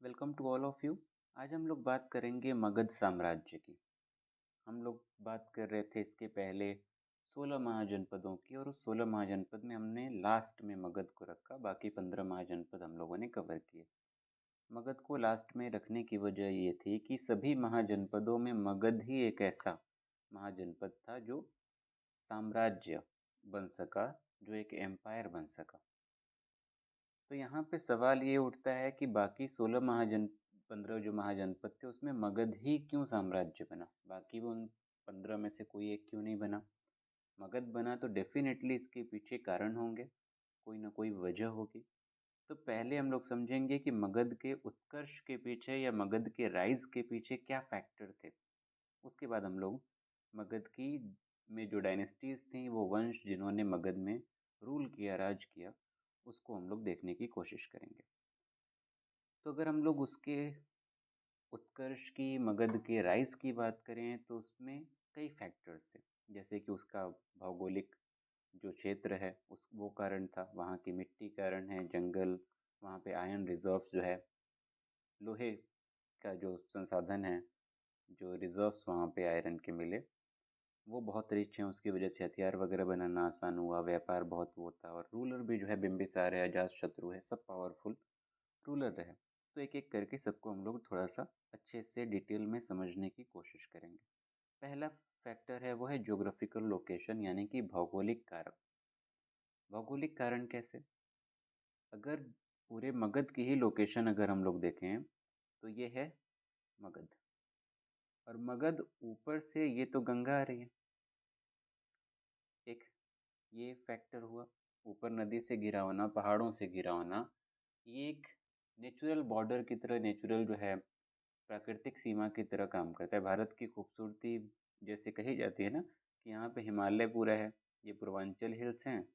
Welcome to all of you. आज हम लोग बात करेंगे मगध साम्राज्य की। हम लोग बात कर रहे थे इसके पहले 16 महाजनपदों की, और उस 16 महाजनपद में हमने लास्ट में मगध को रखा। बाकी 15 महाजनपद हम लोगों ने कवर किए। मगध को लास्ट में रखने की वजह ये थी कि सभी महाजनपदों में मगध ही एक ऐसा महाजनपद था जो साम्राज्य बन सका, जो एक एम्पायर बन सका। तो यहाँ पे सवाल ये उठता है कि बाकी 16 महाजन 15 जो महाजनपद थे उसमें मगध ही क्यों साम्राज्य बना, बाकी वो उन 15 में से कोई एक क्यों नहीं बना। मगध बना तो डेफिनेटली इसके पीछे कारण होंगे, कोई ना कोई वजह होगी। तो पहले हम लोग समझेंगे कि मगध के उत्कर्ष के पीछे या मगध के राइज के पीछे क्या फैक्टर थे। उसके बाद हम लोग मगध की में जो डायनेस्टीज थी, वो वंश जिन्होंने मगध में रूल किया, राज किया, उसको हम लोग देखने की कोशिश करेंगे। तो अगर हम लोग उसके उत्कर्ष की, मगध के राइज की बात करें तो उसमें कई फैक्टर्स थे। जैसे कि उसका भौगोलिक जो क्षेत्र है उस वो कारण था, वहाँ की मिट्टी कारण है, जंगल, वहाँ पे आयरन रिजर्व्स जो है, लोहे का जो संसाधन है, जो रिजर्व्स वहाँ पे आयरन के मिले वो बहुत रिच हैं। उसकी वजह से हथियार वगैरह बनाना आसान हुआ, व्यापार बहुत वो था, और रूलर भी जो है बिम्बिसार है, अजातशत्रु है, सब पावरफुल रूलर रहे। तो एक एक करके सबको हम लोग थोड़ा सा अच्छे से डिटेल में समझने की कोशिश करेंगे। पहला फैक्टर है वो है ज्योग्राफिकल लोकेशन, यानी कि भौगोलिक कारक। भौगोलिक कारण कैसे? अगर पूरे मगध की ही लोकेशन अगर हम लोग देखें तो ये है मगध, और मगध ऊपर से ये तो गंगा आ रही है, एक ये फैक्टर हुआ। ऊपर नदी से घिरा होना, पहाड़ों से घिरा होना, ये एक नेचुरल बॉर्डर की तरह, नेचुरल जो है प्राकृतिक सीमा की तरह काम करता है। भारत की खूबसूरती जैसे कही जाती है ना, कि यहाँ पे हिमालय पूरा है, ये पूर्वांचल हिल्स हैं,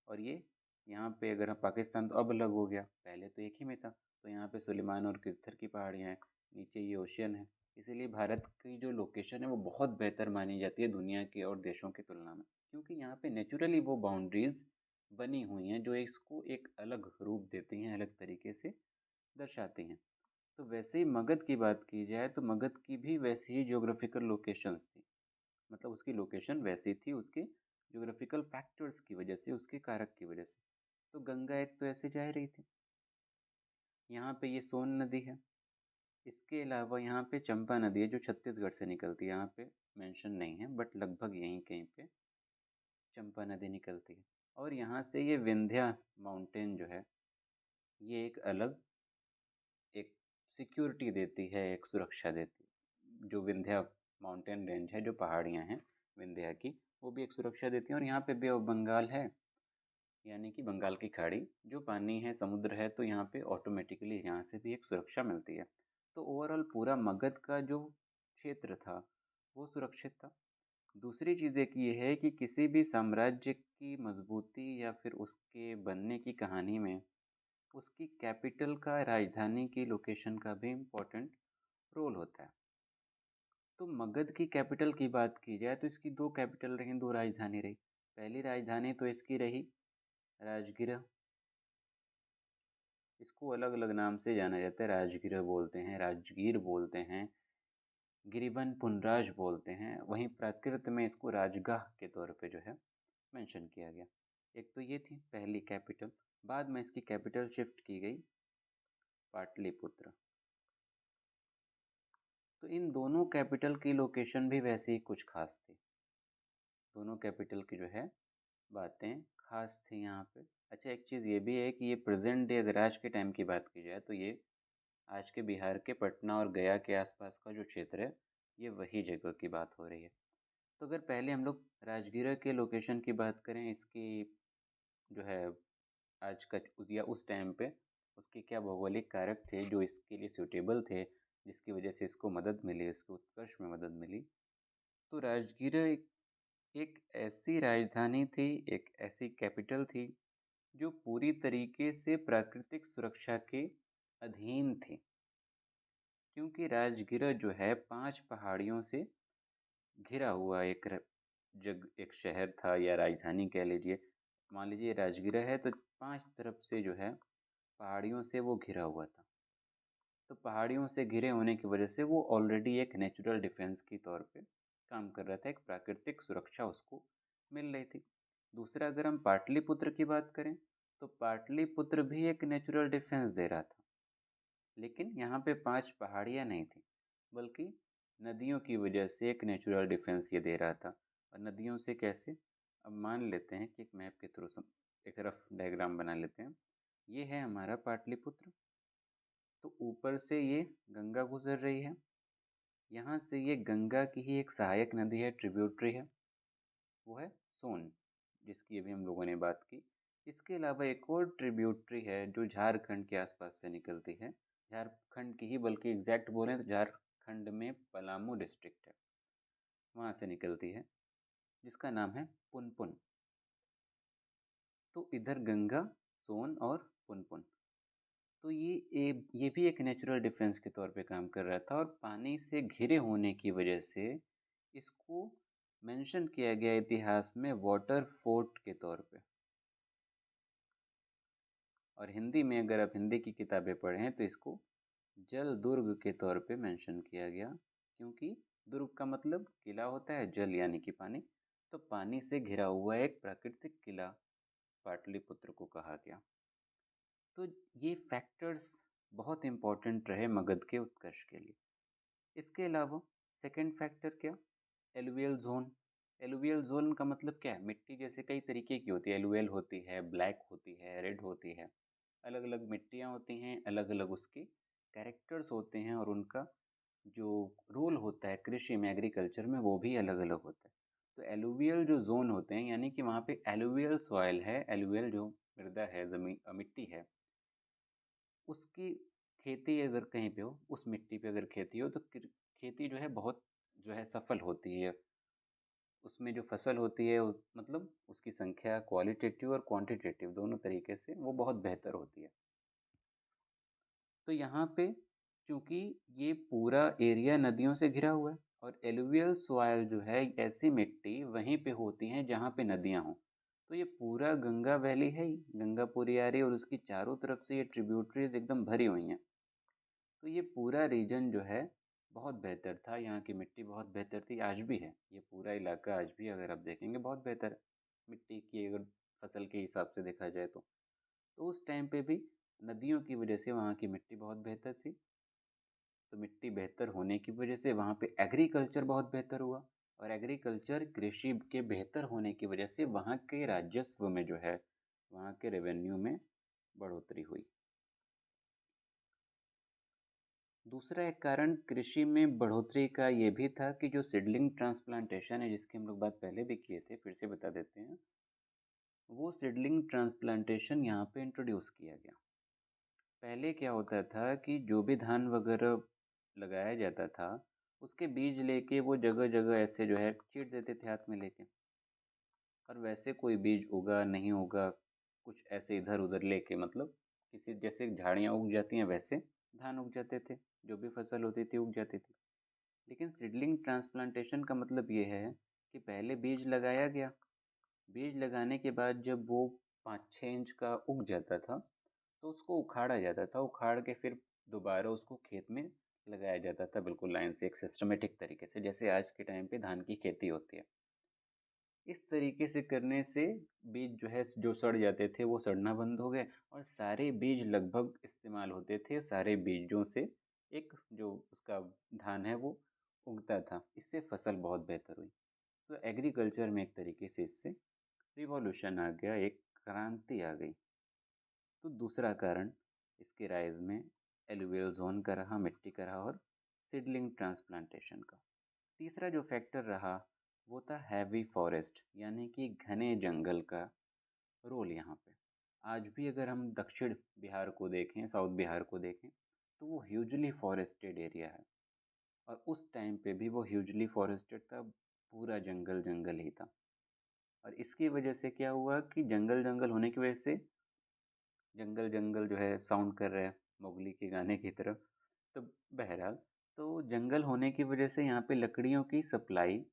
और ये यहाँ पे अगर हम पाकिस्तान तो अब अलग हो गया, पहले तो एक ही में था। तो यहाँ पे सुलेमान और किरथर की पहाड़ियाँ हैं, नीचे ये ओशियन है। इसीलिए भारत की जो लोकेशन है वो बहुत बेहतर मानी जाती है दुनिया के और देशों की तुलना में, क्योंकि यहाँ पे नेचुरली वो बाउंड्रीज बनी हुई हैं जो इसको एक अलग रूप देती हैं, अलग तरीके से दर्शाती हैं। तो वैसे ही मगध की बात की जाए तो मगध की भी वैसी ही ज्योग्राफिकल लोकेशंस थी, मतलब उसकी लोकेशन वैसी थी उसके ज्योग्राफिकल फैक्टर्स की वजह से, उसके कारक की वजह से। तो गंगा एक तो ऐसे जा रही थी, यहाँ पे ये सोन नदी है, इसके अलावा यहाँ पे चंपा नदी है जो छत्तीसगढ़ से निकलती है, यहाँ पे मेंशन नहीं है बट लगभग यहीं कहीं पे चंपा नदी निकलती है। और यहाँ से ये विंध्या माउंटेन जो है, ये एक अलग एक सिक्योरिटी देती है, एक सुरक्षा देती है। जो विंध्या माउंटेन रेंज है, जो पहाड़ियाँ हैं विंध्या की, वो भी एक सुरक्षा देती हैं। और यहाँ पे बे ऑफ बंगाल है, यानी कि बंगाल की खाड़ी, जो पानी है, समुद्र है, तो यहाँ पे ऑटोमेटिकली यहाँ से भी एक सुरक्षा मिलती है। तो ओवरऑल पूरा मगध का जो क्षेत्र था वो सुरक्षित था। दूसरी चीज़ एक ये है कि किसी भी साम्राज्य की मजबूती या फिर उसके बनने की कहानी में उसकी कैपिटल का, राजधानी की लोकेशन का भी इम्पोर्टेंट रोल होता है। तो मगध की कैपिटल की बात की जाए तो इसकी दो कैपिटल रही, दो राजधानी रही। पहली राजधानी तो इसकी रही राजगृह, इसको अलग अलग नाम से जाना जाता है, राजगृह बोलते हैं, राजगीर बोलते हैं, गिरिवन पुनराज बोलते हैं। वहीं प्राकृत में इसको राजगाह के तौर पे जो है मेंशन किया गया। एक तो ये थी पहली कैपिटल। बाद में इसकी कैपिटल शिफ्ट की गई पाटलिपुत्र। तो इन दोनों कैपिटल की लोकेशन भी वैसे ही कुछ खास थी, दोनों कैपिटल की जो है बातें खास थी यहाँ पे। अच्छा, एक चीज़ ये भी है कि ये प्रेजेंट डे अगर आज के टाइम की बात की जाए तो ये आज के बिहार के पटना और गया के आसपास का जो क्षेत्र है, ये वही जगह की बात हो रही है। तो अगर पहले हम लोग राजगीर के लोकेशन की बात करें, इसकी जो है आज का या उस टाइम पे उसके क्या भौगोलिक कारक थे जो इसके लिए सूटेबल थे, जिसकी वजह से इसको मदद मिली, इसको उत्कर्ष में मदद मिली। तो राजगीर एक ऐसी राजधानी थी, एक ऐसी कैपिटल थी जो पूरी तरीके से प्राकृतिक सुरक्षा के अधीन थी, क्योंकि राजगीर जो है 5 पहाड़ियों से घिरा हुआ एक शहर था, या राजधानी कह लीजिए। मान लीजिए राजगीर है तो 5 तरफ से जो है पहाड़ियों से वो घिरा हुआ था। तो पहाड़ियों से घिरे होने की वजह से वो ऑलरेडी एक नेचुरल डिफेंस की तौर पे काम कर रहा था, एक प्राकृतिक सुरक्षा उसको मिल रही थी। दूसरा, अगर हम पाटलिपुत्र की बात करें तो पाटलिपुत्र भी एक नेचुरल डिफेंस दे रहा था, लेकिन यहाँ पे 5 पहाड़ियाँ नहीं थी, बल्कि नदियों की वजह से एक नेचुरल डिफेंस ये दे रहा था। और नदियों से कैसे? अब मान लेते हैं कि एक मैप के थ्रू एक रफ डायग्राम बना लेते हैं। ये है हमारा पाटलिपुत्र, तो ऊपर से ये गंगा गुजर रही है, यहाँ से ये गंगा की ही एक सहायक नदी है, ट्रिब्यूटरी है, वो है सोन, जिसकी अभी हम लोगों ने बात की। इसके अलावा एक और ट्रिब्यूटरी है जो झारखंड के आसपास से निकलती है, झारखंड की ही, बल्कि एग्जैक्ट बोलें तो झारखंड में पलामू डिस्ट्रिक्ट है, वहाँ से निकलती है, जिसका नाम है पुनपुन। तो इधर गंगा, सोन और पुनपुन, तो ये भी एक नेचुरल डिफेंस के तौर पे काम कर रहा था, और पानी से घिरे होने की वजह से इसको मेंशन किया गया इतिहास में वाटर फोर्ट के तौर पे। और हिंदी में अगर आप हिंदी की किताबें पढ़ें तो इसको जल दुर्ग के तौर पे मेंशन किया गया, क्योंकि दुर्ग का मतलब किला होता है, जल यानी कि पानी, तो पानी से घिरा हुआ एक प्राकृतिक किला पाटलिपुत्र को कहा गया। तो ये फैक्टर्स बहुत इम्पोर्टेंट रहे मगध के उत्कर्ष के लिए। इसके अलावा सेकंड फैक्टर क्या? Alluvial zone. एलुवियल जोन का मतलब क्या है? मिट्टी जैसे कई तरीके की होती है, एलुवियल होती है, ब्लैक होती है, रेड होती है, अलग अलग मिट्टियाँ होती हैं, अलग अलग उसके कैरेक्टर्स होते हैं, और उनका जो रोल होता है कृषि में, एग्रीकल्चर में, वो भी अलग अलग होता है। तो एलुवियल जो जोन होते हैं, यानी कि वहाँ पे एलुवियल सॉइल है, एलुवियल जो मृदा है, ज़मीन मिट्टी है, उसकी खेती अगर कहीं पे हो, उस मिट्टी पे अगर खेती हो, तो खेती जो है बहुत जो है सफल होती है। उसमें जो फसल होती है मतलब उसकी संख्या क्वालिटेटिव और क्वांटिटेटिव दोनों तरीके से वो बहुत बेहतर होती है। तो यहाँ पे चूंकि ये पूरा एरिया नदियों से घिरा हुआ है, और एलुवियल सॉइल जो है, ऐसी मिट्टी वहीं पे होती हैं जहाँ पे नदियाँ हों, तो ये पूरा गंगा वैली है ही, गंगा पूरी आ रही है, और उसकी चारों तरफ से ये ट्रिब्यूटरीज एकदम भरी हुई हैं। तो ये पूरा रीजन जो है बहुत बेहतर था, यहाँ की मिट्टी बहुत बेहतर थी, आज भी है, ये पूरा इलाका आज भी अगर आप देखेंगे बहुत बेहतर है मिट्टी की, अगर फसल के हिसाब से देखा जाए तो उस टाइम पे भी नदियों की वजह से वहाँ की मिट्टी बहुत बेहतर थी। तो मिट्टी बेहतर होने की वजह से वहाँ पे एग्रीकल्चर बहुत बेहतर हुआ, और एग्रीकल्चर कृषि के बेहतर होने की वजह से वहाँ के राजस्व में जो है, वहाँ के रेवेन्यू में बढ़ोतरी हुई। दूसरा एक कारण कृषि में बढ़ोतरी का ये भी था कि जो सीडलिंग ट्रांसप्लांटेशन है, जिसकी हम लोग बात पहले भी किए थे, फिर से बता देते हैं, वो सीडलिंग ट्रांसप्लांटेशन यहाँ पे इंट्रोड्यूस किया गया। पहले क्या होता था कि जो भी धान वगैरह लगाया जाता था, उसके बीज लेके वो जगह जगह ऐसे जो है चीट देते थे हाथ में लेके, और वैसे कोई बीज उगा नहीं उगा, कुछ ऐसे इधर उधर लेके, मतलब किसी जैसे झाड़ियाँ उग जाती हैं वैसे धान उग जाते थे, जो भी फसल होती थी उग जाती थी। लेकिन सीडलिंग ट्रांसप्लांटेशन का मतलब ये है कि पहले बीज लगाया गया, बीज लगाने के बाद जब वो 5-6 इंच का उग जाता था, तो उसको उखाड़ा जाता था, उखाड़ के फिर दोबारा उसको खेत में लगाया जाता था, बिल्कुल लाइन से, एक सिस्टमेटिक तरीके से, जैसे आज के टाइम पे धान की खेती होती है। इस तरीके से करने से बीज जो है, जो सड़ जाते थे वो सड़ना बंद हो गए, और सारे बीज लगभग इस्तेमाल होते थे, सारे बीजों से एक जो उसका धान है वो उगता था, इससे फसल बहुत बेहतर हुई। तो एग्रीकल्चर में एक तरीके से इससे रिवॉल्यूशन आ गया, एक क्रांति आ गई। तो दूसरा कारण इसके राइज में एलुवियल जोन का रहा, मिट्टी का रहा, और सीडलिंग ट्रांसप्लांटेशन का। तीसरा जो फैक्टर रहा वो था हैवी फॉरेस्ट, यानी कि घने जंगल का रोल यहाँ पे। आज भी अगर हम दक्षिण बिहार को देखें, साउथ बिहार को देखें, तो वो ह्यूजली फॉरेस्टेड एरिया है, और उस टाइम पे भी वो ह्यूजली फॉरेस्टेड था, पूरा जंगल जंगल ही था। और इसकी वजह से क्या हुआ कि जंगल जंगल होने की वजह से, जंगल जंगल जो है साउंड कर रहा है मोगली के गाने की तरह, तो बहरहाल, तो जंगल होने की वजह से यहाँ पे लकड़ियों की सप्लाई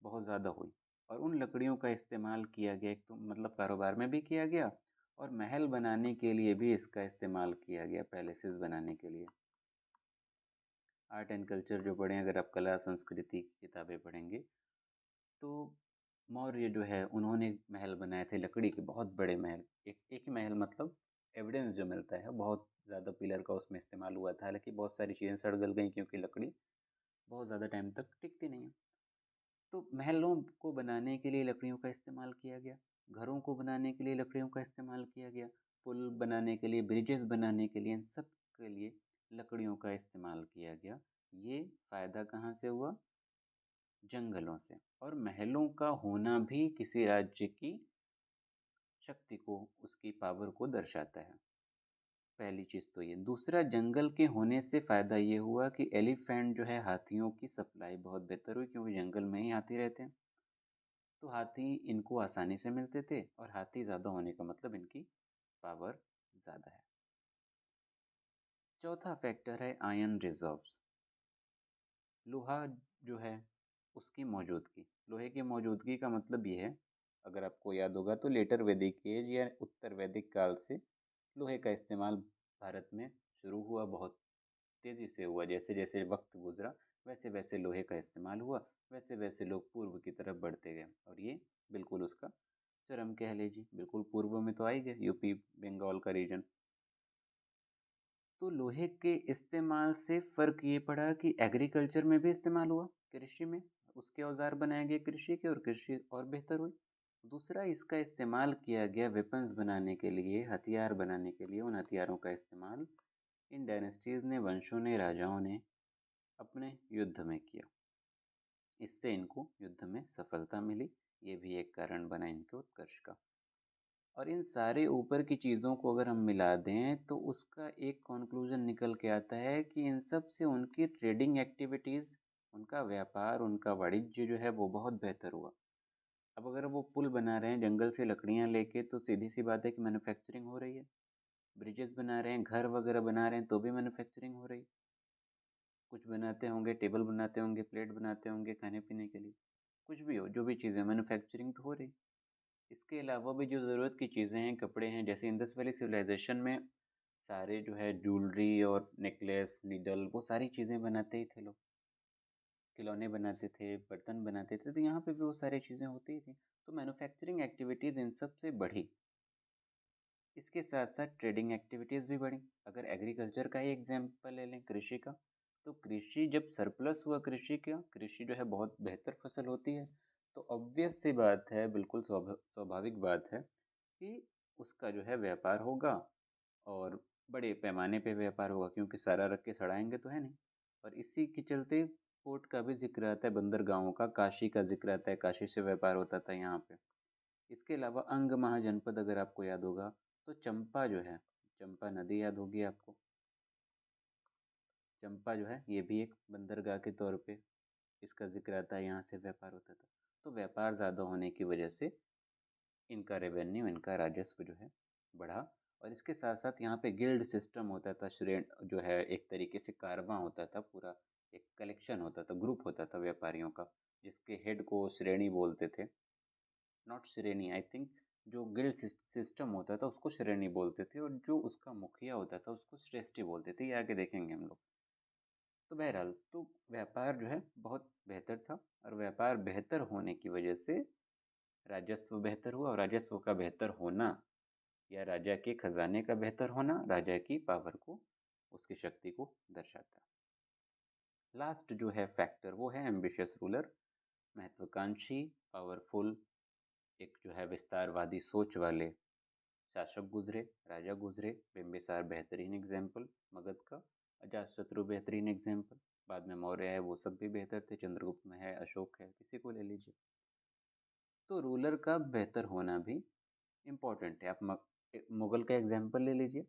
बहुत ज़्यादा हुई, और उन लकड़ियों का इस्तेमाल किया गया, एक तो मतलब कारोबार में भी किया गया, और महल बनाने के लिए भी इसका इस्तेमाल किया गया, पैलेसेस बनाने के लिए। आर्ट एंड कल्चर जो पढ़ें, अगर आप कला संस्कृति की किताबें पढ़ेंगे, तो मौर्य जो है उन्होंने महल बनाए थे लकड़ी के, बहुत बड़े महल। एक ही महल, मतलब एविडेंस जो मिलता है बहुत ज़्यादा पिलर का उसमें इस्तेमाल हुआ था, हालांकि बहुत सारी चीज़ें सड़ गल गई क्योंकि लकड़ी बहुत ज़्यादा टाइम तक टिकती नहीं है। तो महलों को बनाने के लिए लकड़ियों का इस्तेमाल किया गया, घरों को बनाने के लिए लकड़ियों का इस्तेमाल किया गया, पुल बनाने के लिए, ब्रिजेस बनाने के लिए, इन सब के लिए लकड़ियों का इस्तेमाल किया गया। ये फ़ायदा कहाँ से हुआ? जंगलों से। और महलों का होना भी किसी राज्य की शक्ति को, उसकी पावर को दर्शाता है। पहली चीज़ तो ये। दूसरा, जंगल के होने से फ़ायदा ये हुआ कि एलिफेंट जो है, हाथियों की सप्लाई बहुत बेहतर हुई, क्योंकि जंगल में ही हाथी रहते हैं। तो हाथी इनको आसानी से मिलते थे, और हाथी ज़्यादा होने का मतलब इनकी पावर ज़्यादा है। चौथा फैक्टर है आयरन रिजर्व्स। लोहा जो है उसकी मौजूदगी, लोहे की मौजूदगी का मतलब ये है, अगर आपको याद होगा तो लेटर वैदिक एज या उत्तर वैदिक काल से लोहे का इस्तेमाल भारत में शुरू हुआ, बहुत तेज़ी से हुआ। जैसे जैसे वक्त गुजरा वैसे वैसे लोहे का इस्तेमाल हुआ, वैसे वैसे लोग पूर्व की तरफ बढ़ते गए, और ये बिल्कुल उसका चरम कह लीजिए, बिल्कुल पूर्व में तो आ ही गए, यूपी बंगाल का रीजन। तो लोहे के इस्तेमाल से फ़र्क ये पड़ा कि एग्रीकल्चर में भी इस्तेमाल हुआ, कृषि में उसके औजार बनाए गए कृषि के, और कृषि और बेहतर हुई। दूसरा, इसका इस्तेमाल किया गया वेपन्स बनाने के लिए, हथियार बनाने के लिए। उन हथियारों का इस्तेमाल इन डायनेस्टीज़ ने, वंशों ने, राजाओं ने अपने युद्ध में किया। इससे इनको युद्ध में सफलता मिली, ये भी एक कारण बना इनके उत्कर्ष का। और इन सारे ऊपर की चीज़ों को अगर हम मिला दें तो उसका एक कॉन्क्लूज़न निकल के आता है कि इन सब से उनकी ट्रेडिंग एक्टिविटीज़, उनका व्यापार, उनका वाणिज्य जो है वो बहुत बेहतर हुआ। अब अगर वो पुल बना रहे हैं जंगल से लकड़ियाँ लेके, तो सीधी सी बात है कि मैन्युफैक्चरिंग हो रही है। ब्रिजेस बना रहे हैं, घर वगैरह बना रहे हैं, तो भी मैन्युफैक्चरिंग हो रही है। कुछ बनाते होंगे, टेबल बनाते होंगे, प्लेट बनाते होंगे खाने पीने के लिए, कुछ भी हो, जो भी चीज़ें, मैन्युफैक्चरिंग तो हो रही। इसके अलावा भी जो ज़रूरत की चीज़ें हैं, कपड़े हैं, जैसे इंडस वैली सिविलाइजेशन में सारे जो है ज्वेलरी और नेकलेस, नीडल, वो सारी चीज़ें बनाते ही थे लोग। खिलौने बनाते थे, बर्तन बनाते थे, तो यहाँ पे भी वो सारी चीज़ें होती ही थी। तो मैन्युफैक्चरिंग एक्टिविटीज़ इन सब से बढ़ी। इसके साथ साथ ट्रेडिंग एक्टिविटीज़ भी बढ़ी। अगर एग्रीकल्चर का ही एग्जाम्पल ले लें, कृषि का, तो कृषि जब सरप्लस हुआ, कृषि का, कृषि जो है बहुत बेहतर फसल होती है, तो ऑब्वियस सी बात है, बिल्कुल स्वाभाविक बात है कि उसका जो है व्यापार होगा, और बड़े पैमाने पे व्यापार होगा, क्योंकि सारा रख के सड़ाएंगे तो है नहीं। और इसी के चलते पोर्ट का भी जिक्र आता है, बंदरगाहों का, काशी का जिक्र आता है, काशी से व्यापार होता था यहाँ पे। इसके अलावा अंग महाजनपद, अगर आपको याद होगा तो चंपा जो है, चंपा नदी याद होगी आपको। चंपा जो है ये भी एक बंदरगाह के तौर पे इसका जिक्र आता है, यहाँ से व्यापार होता था। तो व्यापार ज़्यादा होने की वजह से इनका रेवेन्यू, इनका राजस्व जो है बढ़ा। और इसके साथ साथ यहाँ पे गिल्ड सिस्टम होता था, श्रेण जो है एक तरीके से कारवां होता था पूरा, एक कलेक्शन होता था, ग्रुप होता था व्यापारियों का, जिसके हेड को श्रेणी बोलते थे। नॉट श्रेणी, आई थिंक जो गिल्ड सिस्टम होता था उसको श्रेणी बोलते थे, और जो उसका मुखिया होता था उसको श्रेष्ठी बोलते थे। ये आगे देखेंगे हम लोग। तो बहरहाल, तो व्यापार जो है बहुत बेहतर था, और व्यापार बेहतर होने की वजह से राजस्व बेहतर हुआ, और राजस्व का बेहतर होना या राजा के खजाने का बेहतर होना राजा की पावर को, उसकी शक्ति को दर्शाता है। लास्ट जो है फैक्टर वो है एम्बिशियस रूलर, महत्वाकांक्षी, पावरफुल, एक जो है विस्तारवादी सोच वाले शासक गुजरे, राजा गुजरे। बिम्बिसार बेहतरीन एग्जाम्पल मगध का, अजातशत्रु बेहतरीन एग्जाम्पल, बाद में मौर्य है वो सब भी बेहतर थे, चंद्रगुप्त में है, अशोक है, किसी को ले लीजिए। तो रूलर का बेहतर होना भी इम्पोर्टेंट है। आप मुगल का एग्जाम्पल ले लीजिए,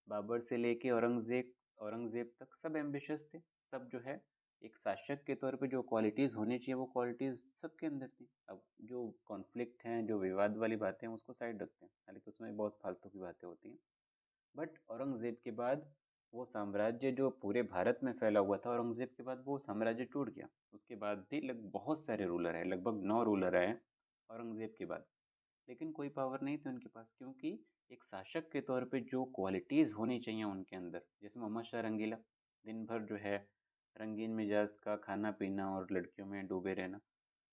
बाबर से लेके औरंगजेब, औरंगजेब तक सब एम्बिशियस थे। सब जो है एक शासक के तौर पे जो क्वालिटीज़ होनी चाहिए वो क्वालिटीज़ सबके अंदर थी। अब जो कॉन्फ्लिक्ट हैं, जो विवाद वाली बातें हैं, उसको साइड रखते हैं, हालांकि उसमें बहुत फालतू की बातें होती हैं। बट औरंगजेब के बाद वो साम्राज्य जो पूरे भारत में फैला हुआ था, औरंगजेब के बाद वो साम्राज्य टूट गया। उसके बाद भी बहुत सारे रूलर आए, लगभग 9 रूलर आए औरंगजेब के बाद, लेकिन कोई पावर नहीं थी उनके पास, क्योंकि एक शासक के तौर पे जो क्वालिटीज़ होनी चाहिए उनके अंदर, जैसे मोहम्मद शाह रंगीला दिन भर जो है रंगीन मिजाज का खाना पीना और लड़कियों में डूबे रहना।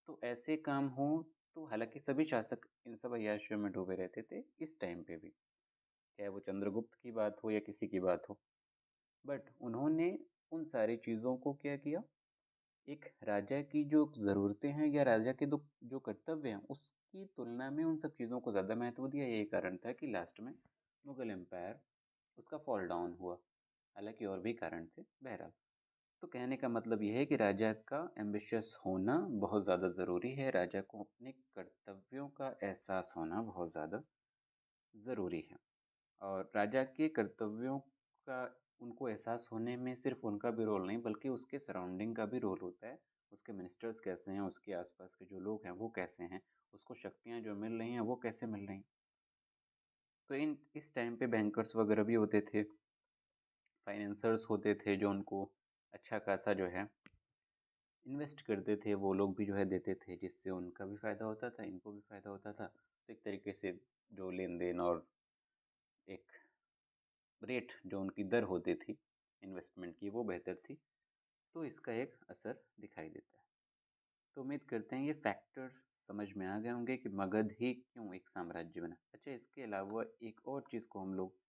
तो ऐसे काम हो, तो हालांकि सभी शासक इन सब अय्याशियों में डूबे रहते थे इस टाइम पे भी, चाहे वो चंद्रगुप्त की बात हो या किसी की बात हो। बट उन्होंने उन सारी चीज़ों को क्या किया, एक राजा की जो ज़रूरतें हैं या राजा के जो कर्तव्य हैं उसकी तुलना में उन सब चीज़ों को ज़्यादा महत्व दिया। यही कारण था कि लास्ट में मुगल एम्पायर उसका फॉल डाउन हुआ। हालांकि और भी कारण थे, बहरहाल। तो कहने का मतलब यह है कि राजा का एम्बिशियस होना बहुत ज़्यादा ज़रूरी है, राजा को अपने कर्तव्यों का एहसास होना बहुत ज़्यादा ज़रूरी है। और राजा के कर्तव्यों का उनको एहसास होने में सिर्फ उनका भी रोल नहीं, बल्कि उसके सराउंडिंग का भी रोल होता है। उसके मिनिस्टर्स कैसे हैं, उसके आसपास के जो लोग हैं वो कैसे हैं, उसको शक्तियाँ जो मिल रही हैं वो कैसे मिल रही हैं। तो इस टाइम पे बैंकर्स वगैरह भी होते थे, फाइनेंसर्स होते थे जो उनको अच्छा खासा जो है इन्वेस्ट करते थे, वो लोग भी जो है देते थे, जिससे उनका भी फ़ायदा होता था, इनको भी फ़ायदा होता था। तो एक तरीके से जो लेन देन और एक रेट जो उनकी दर होती थी इन्वेस्टमेंट की वो बेहतर थी। तो इसका एक असर दिखाई देता है। तो उम्मीद करते हैं ये फैक्टर समझ में आ गए होंगे कि मगध ही क्यों एक साम्राज्य बना। अच्छा, इसके अलावा एक और चीज़ को हम लोग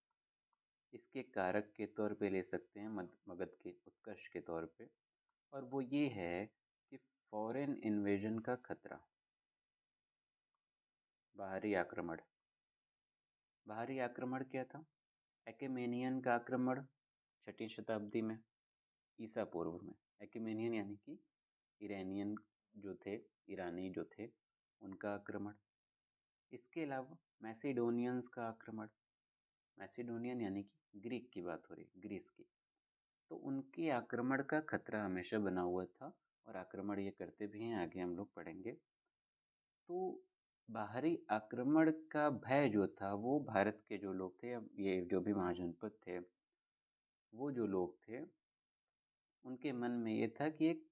इसके कारक के तौर पे ले सकते हैं, मगध के उत्कर्ष के तौर पे, और वो ये है कि फॉरेन इन्वेजन का खतरा, बाहरी आक्रमण। बाहरी आक्रमण क्या था? एक्मेनियन का आक्रमण 6वीं शताब्दी में ईसा पूर्व में। एक्मेनियन यानी कि ईरानियन जो थे, ईरानी जो थे, उनका आक्रमण। इसके अलावा मैसिडोनियंस का आक्रमण। मैसिडोनियन यानी कि ग्रीक की बात हो रही, ग्रीस की। तो उनके आक्रमण का खतरा हमेशा बना हुआ था, और आक्रमण ये करते भी हैं, आगे हम लोग पढ़ेंगे। तो बाहरी आक्रमण का भय जो था वो भारत के जो लोग थे, ये जो भी महाजनपद थे, वो जो लोग थे उनके मन में ये था कि एक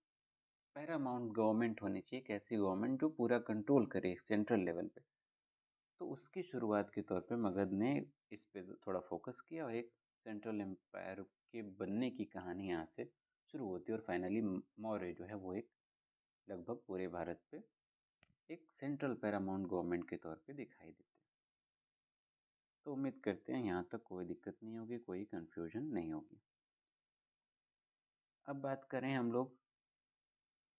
पैरामाउंट गवर्नमेंट होनी चाहिए, एक ऐसी गवर्नमेंट जो पूरा कंट्रोल करे सेंट्रल लेवल पे। तो उसकी शुरुआत के तौर पे मगध ने इस पे थोड़ा फोकस किया, और एक सेंट्रल एम्पायर के बनने की कहानी यहाँ से शुरू होती है, और फाइनली मौर्य जो है वो एक लगभग पूरे भारत पे एक सेंट्रल पैरामाउंट गवर्नमेंट के तौर पे दिखाई देते हैं। तो उम्मीद करते हैं यहाँ तक कोई दिक्कत नहीं होगी, कोई कन्फ्यूजन नहीं होगी। अब बात करें हम लोग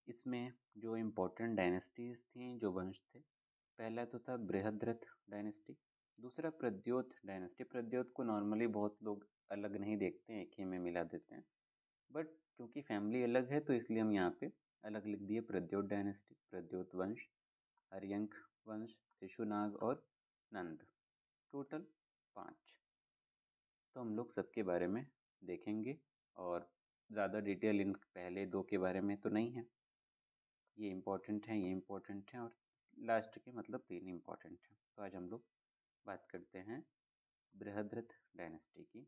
इसमें जो इम्पोर्टेंट डायनेस्टीज़ थी, जो वंश थे। पहला तो था बृहद्रथ डायनेस्टी, दूसरा प्रद्योत डायनेस्टी। प्रद्योत को नॉर्मली बहुत लोग अलग नहीं देखते हैं, एक ही में मिला देते हैं, बट चूंकि फैमिली अलग है तो इसलिए हम यहाँ पे अलग लिख दिए। प्रद्योत डायनेस्टी, प्रद्योत वंश, हर्यंक वंश, शिशुनाग और नंद, टोटल 5। तो हम लोग सबके बारे में देखेंगे, और ज़्यादा डिटेल इन पहले 2 के बारे में तो नहीं है। ये इम्पोर्टेंट हैं, ये इम्पोर्टेंट हैं, और लास्ट के मतलब 3 इम्पोर्टेंट हैं। तो आज हम लोग बात करते हैं बृहद्रथ डायनेस्टी की।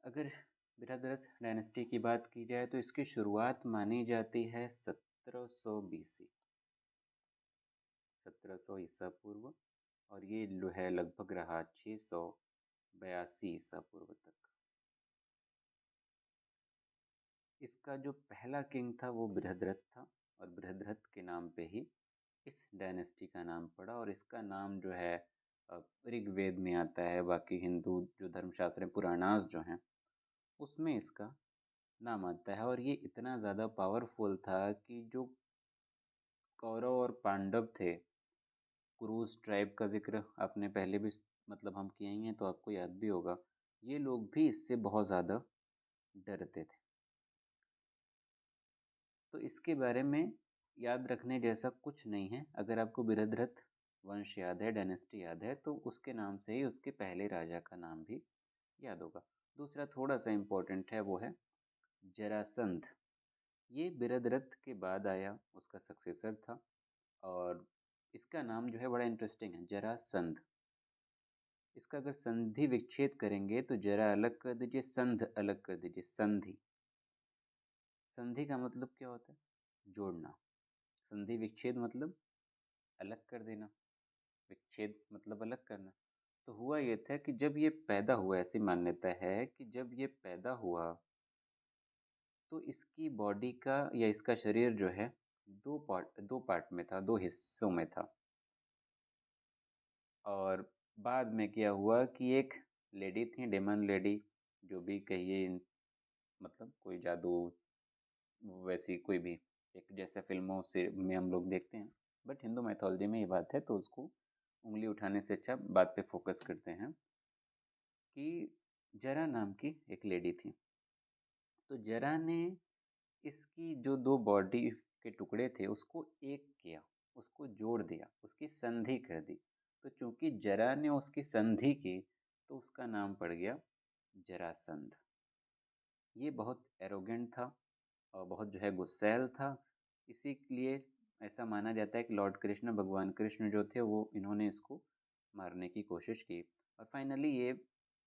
अगर बृहद्रथ डायनेस्टी की बात की जाए तो इसकी शुरुआत मानी जाती है 1700 BC, 1700 ईसा पूर्व, और ये है लगभग रहा 682 ईसा पूर्व तक। इसका जो पहला किंग था वो बृहद्रथ था, और बृहद्रथ के नाम पे ही इस डायनेस्टी का नाम पड़ा। और इसका नाम जो है ऋग्वेद में आता है, बाकी हिंदू जो धर्मशास्त्र पुराणास जो हैं उसमें इसका नाम आता है। और ये इतना ज़्यादा पावरफुल था कि जो कौरव और पांडव थे, कुरुस ट्राइब का जिक्र आपने पहले भी मतलब हम किए ही हैं, तो आपको याद भी होगा, ये लोग भी इससे बहुत ज़्यादा डरते थे। तो इसके बारे में याद रखने जैसा कुछ नहीं है। अगर आपको बृहद्रथ वंश याद है, डायनेस्टी याद है, तो उसके नाम से ही उसके पहले राजा का नाम भी याद होगा। दूसरा थोड़ा सा इम्पोर्टेंट है, वो है जरासंध। ये बृहद्रथ के बाद आया, उसका सक्सेसर था, और इसका नाम जो है बड़ा इंटरेस्टिंग है, जरासंध। इसका अगर संधि विच्छेद करेंगे तो जरा अलग कर दीजिए, संध अलग कर दीजिए, संधि। संधि का मतलब क्या होता है? जोड़ना। संधि विच्छेद मतलब अलग कर देना, विच्छेद मतलब अलग करना। तो हुआ ये था कि जब ये पैदा हुआ, ऐसी मान्यता है कि जब ये पैदा हुआ तो इसकी बॉडी का या इसका शरीर जो है दो पार्ट में था, दो हिस्सों में था। और बाद में क्या हुआ कि एक लेडी थी, डेमन लेडी, जो भी कहिए, मतलब कोई जादू, वैसी कोई भी, एक जैसे फिल्मों से में हम लोग देखते हैं, बट हिंदू मैथोलॉजी में ये बात है, तो उसको उंगली उठाने से अच्छा बात पे फोकस करते हैं कि जरा नाम की एक लेडी थी। तो जरा ने इसकी जो दो बॉडी के टुकड़े थे उसको एक किया, उसको जोड़ दिया, उसकी संधि कर दी। तो चूंकि जरा ने उसकी संधि की तो उसका नाम पड़ गया जरासंध। ये बहुत एरोगेंट था और बहुत जो है गुस्सैल था। इसीलिए ऐसा माना जाता है कि लॉर्ड कृष्ण, भगवान कृष्ण जो थे, वो इन्होंने इसको मारने की कोशिश की और फाइनली ये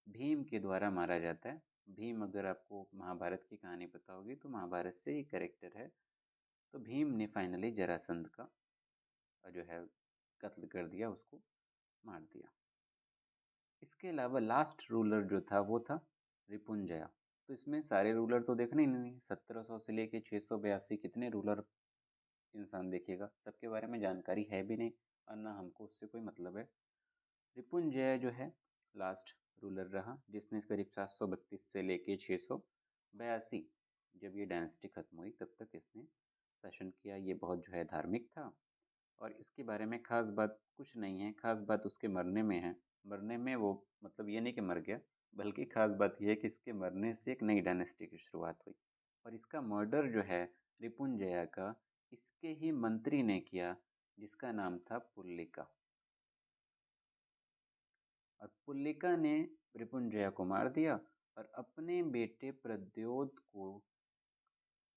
भीम के द्वारा मारा जाता है। भीम, अगर आपको महाभारत की कहानी पता होगी तो महाभारत से ये कैरेक्टर है। तो भीम ने फाइनली जरासंध का जो है कत्ल कर दिया, उसको मार दिया। इसके अलावा लास्ट रूलर जो था वो था रिपुंजया। तो इसमें सारे रूलर तो देखने ही नहीं, 1700 से लेके 682 कितने रूलर इंसान देखिएगा, सबके बारे में जानकारी है भी नहीं और ना हमको उससे कोई मतलब है। रिपुंजय जो है लास्ट रूलर रहा, जिसने करीब 732 से लेके 682, जब ये डायनेस्टी खत्म हुई तब तक इसने शासन किया। ये बहुत जो है धार्मिक था और इसके बारे में खास बात कुछ नहीं है, खास बात उसके मरने में है। मरने में वो, मतलब ये नहीं कि मर गया, बल्कि खास बात यह है कि इसके मरने से एक नई डायनेस्टी की शुरुआत हुई। और इसका मर्डर जो है रिपुंजया का, इसके ही मंत्री ने किया, जिसका नाम था पुल्लिका। और पुल्लिका ने रिपुंजया को मार दिया और अपने बेटे प्रद्योत को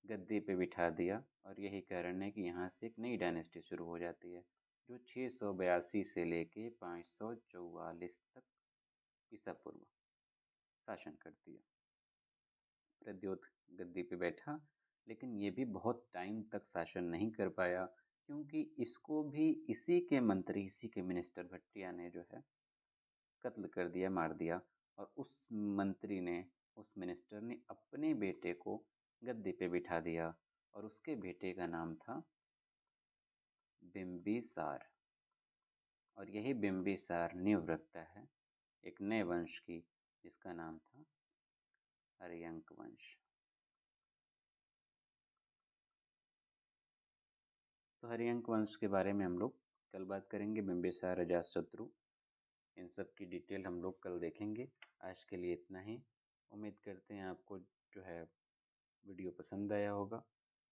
गद्दी पे बिठा दिया। और यही कारण है कि यहाँ से एक नई डायनेस्टी शुरू हो जाती है, जो 682 से लेके 544 तक ईसा पूर्व शासन करती है। प्रद्योत गद्दी पे बैठा, लेकिन ये भी बहुत टाइम तक शासन नहीं कर पाया, क्योंकि इसको भी इसी के मंत्री, इसी के मिनिस्टर भट्टिया ने जो है कत्ल कर दिया, मार दिया। और उस मंत्री ने, उस मिनिस्टर ने अपने बेटे को गद्दी पे बिठा दिया और उसके बेटे का नाम था बिम्बिसार। और यही बिम्बिसार नींव रखता है एक नए वंश की, जिसका नाम था हर्यंक वंश। तो हर्यंक वंश के बारे में हम लोग कल बात करेंगे। बिम्बिसार, अजातशत्रु, इन सब की डिटेल हम लोग कल देखेंगे। आज के लिए इतना ही। उम्मीद करते हैं आपको जो है वीडियो पसंद आया होगा।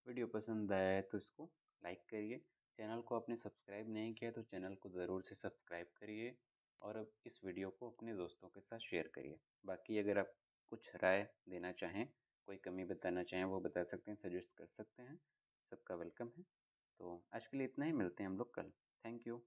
वीडियो पसंद आया है तो इसको लाइक करिए। चैनल को आपने सब्सक्राइब नहीं किया तो चैनल को ज़रूर से सब्सक्राइब करिए और अब इस वीडियो को अपने दोस्तों के साथ शेयर करिए। बाकी अगर आप कुछ राय देना चाहें, कोई कमी बताना चाहें, वो बता सकते हैं, सजेस्ट कर सकते हैं। सबका वेलकम है। तो आज के लिए इतना ही, मिलते हैं हम लोग कल। Thank you.